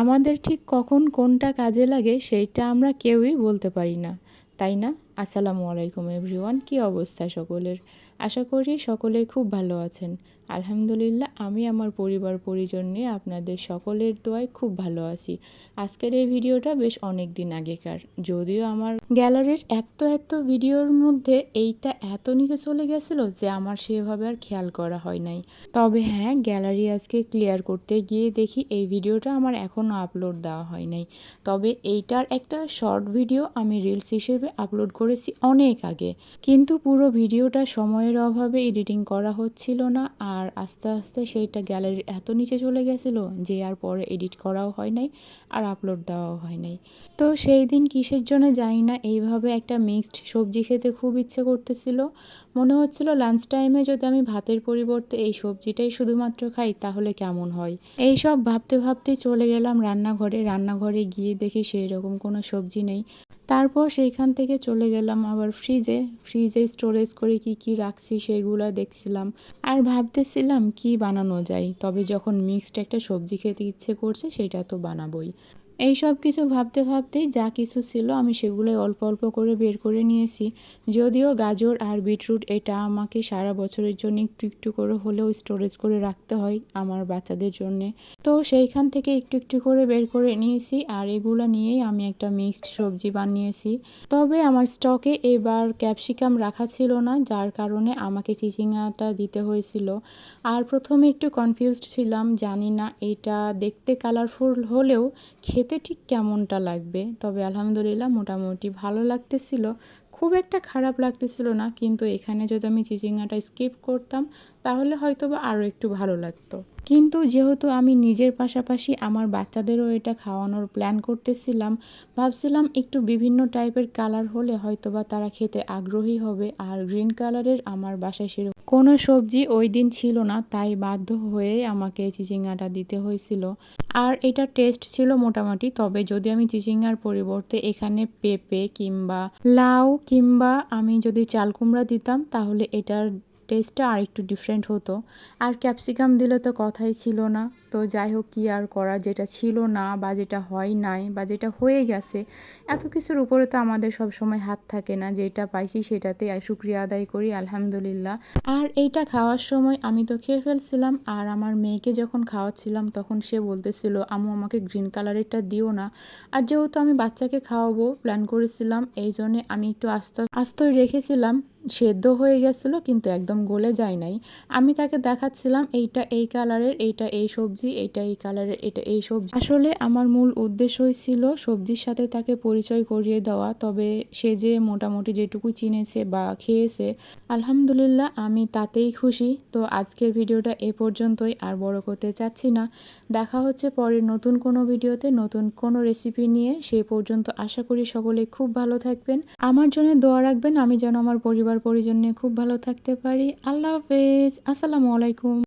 আমাদের ঠিক কখন কোনটা কাজে লাগে সেইটা আমরা কেউই বলতে পারি না, তাই না? আসসালামু আলাইকুম এভরিওয়ান, কী অবস্থা সকলের? আশা করি সকলেই খুব ভালো আছেন। আলহামদুলিল্লাহ, আমি আমার পরিবার পরিজন নিয়ে আপনাদের সকলের দোয়ায় খুব ভালো আছি। আজকের এই ভিডিওটা বেশ অনেক দিন আগেকার, যদিও আমার গ্যালারির এত এত ভিডিওর মধ্যে এইটা এত নিচে চলে গেছিলো যে আমার সেভাবে আর খেয়াল করা হয় নাই। তবে হ্যাঁ, গ্যালারি আজকে ক্লিয়ার করতে গিয়ে দেখি এই ভিডিওটা আমার এখনও আপলোড দেওয়া হয় নাই। তবে এইটার একটা শর্ট ভিডিও আমি রিলস হিসেবে আপলোড করেছি অনেক আগে, কিন্তু পুরো ভিডিওটা সময়ের অভাবে এডিটিং করা হচ্ছিল না, আর আস্তে আস্তে সেইটা গ্যালারির এত নিচে চলে গেছিলো যে আর পরে এডিট করাও হয় নাই আর আপলোড দেওয়াও হয় নাই। তো সেই দিন কিসের জন্য জানি না, এইভাবে একটা মিক্সড সবজি খেতে খুব ইচ্ছে করতেছিল। মনে হচ্ছিল লাঞ্চ টাইমে যদি আমি ভাতের পরিবর্তে এই সবজিটাই শুধুমাত্র খাই তাহলে কেমন হয়। এই সব ভাবতে ভাবতেই চলে গেলাম রান্নাঘরে গিয়ে দেখি সেই রকম কোনো সবজি নেই। তারপর সেইখান থেকে চলে গেলাম আবার ফ্রিজে স্টোরেজ করে কি কি রাখছি সেইগুলো দেখছিলাম আর ভাবতেছিলাম কি বানানো যায়। তবে যখন মিক্সড একটা সবজি খেতে ইচ্ছে করছে সেটা তো বানাবোই। এই সব কিছু ভাবতে ভাবতেই যা কিছু ছিল আমি সেগুলোই অল্প অল্প করে বের করে নিয়েছি। যদিও গাজর আর বিটরুট এটা আমাকে সারা বছরের জন্য একটু একটু করে হলেও স্টোরেজ করে রাখতে হয় আমার বাচ্চাদের জন্যে। তো সেইখান থেকে একটু একটু করে বের করে নিয়েছি, আর এগুলো নিয়েই আমি একটা মিক্সড সবজি বানিয়েছি। তবে আমার স্টকে এবার ক্যাপসিকাম রাখা ছিল না, যার কারণে আমাকে চিচিঙ্গাটা দিতে হয়েছিল। আর প্রথমে একটু কনফিউজড ছিলাম, জানি না এটা দেখতে কালারফুল হলেও খেতে ঠিক কেমনটা লাগবে। তবে আলহামদুলিল্লাহ মোটামুটি ভালো লাগতেছিল, খুব একটা খারাপ লাগতেছিল না। কিন্তু এখানে যদি আমি চিচিঙ্গাটা স্কিপ করতাম তাহলে হয়তো বা আরও একটু ভালো লাগতো। কিন্তু যেহেতু আমি নিজের পাশাপাশি আমার বাচ্চাদেরও এটা খাওয়ানোর প্ল্যান করতেছিলাম, ভাবছিলাম একটু বিভিন্ন টাইপের কালার হলে হয়তো বা তারা খেতে আগ্রহী হবে। আর গ্রিন কালারের আমার বাসায় সেরকম কোনো সবজি ওই দিন ছিল না, তাই বাধ্য হয়ে আমাকে চিচিঙ্গাটা দিতে হয়েছিল। আর এটা টেস্ট ছিল মোটামুটি। তবে যদি আমি চিচিঙ্গার পরিবর্তে এখানে পেঁপে কিংবা লাউ কিংবা আমি যদি চাল কুমড়া দিতাম তাহলে এটার টেস্টটা আর একটু ডিফারেন্ট হতো। আর ক্যাপসিকাম দিলে তো কথাই ছিল না। তো যাই হোক, কী আর করার, যেটা ছিল না বা যেটা হয় নাই বা যেটা হয়ে গেছে, এত কিছুর উপরে তো আমাদের সব সময় হাত থাকে না। যেটা পাইছি সেটাতে শুকরিয়া আদায় করি আলহামদুলিল্লাহ। আর এইটা খাওয়ার সময় আমি তো খেয়ে ফেলছিলাম, আর আমার মেয়েকে যখন খাওয়াচ্ছিলাম তখন সে বলতেছিল, আম্মু আমাকে গ্রিন কালারেরটা দিও না। আর যেহেতু আমি বাচ্চাকে খাওয়াবো প্ল্যান করেছিলাম, এই জন্যে আমি একটু আস্তই রেখেছিলাম। সেদ্ধ হয়ে গেছিলো কিন্তু একদম গলে যায় নাই। আমি তাকে দেখাচ্ছিলাম এইটা এই কালারের, এইটা এই সবজি, এইটা এই কালারের, এটা এই সবজি। আসলে আমার মূল উদ্দেশ্যই ছিল সবজির সাথে তাকে পরিচয় করিয়ে দেওয়া। তবে সে যে মোটামুটি যেটুকু চিনেছে বা খেয়েছে, আলহামদুলিল্লাহ আমি তাতেই খুশি। তো আজকের ভিডিওটা এ পর্যন্তই, আর বড় করতে চাচ্ছি না। দেখা হচ্ছে পরের নতুন কোনো ভিডিওতে নতুন কোনো রেসিপি নিয়ে। সেই পর্যন্ত আশা করি সকলে খুব ভালো থাকবেন, আমার জন্য দোয়া রাখবেন আমি যেন আমার পরিবার পরিজন নিয়ে খুব ভালো থাকতে পারি। আল্লাহ হাফেজ, আসসালামু আলাইকুম।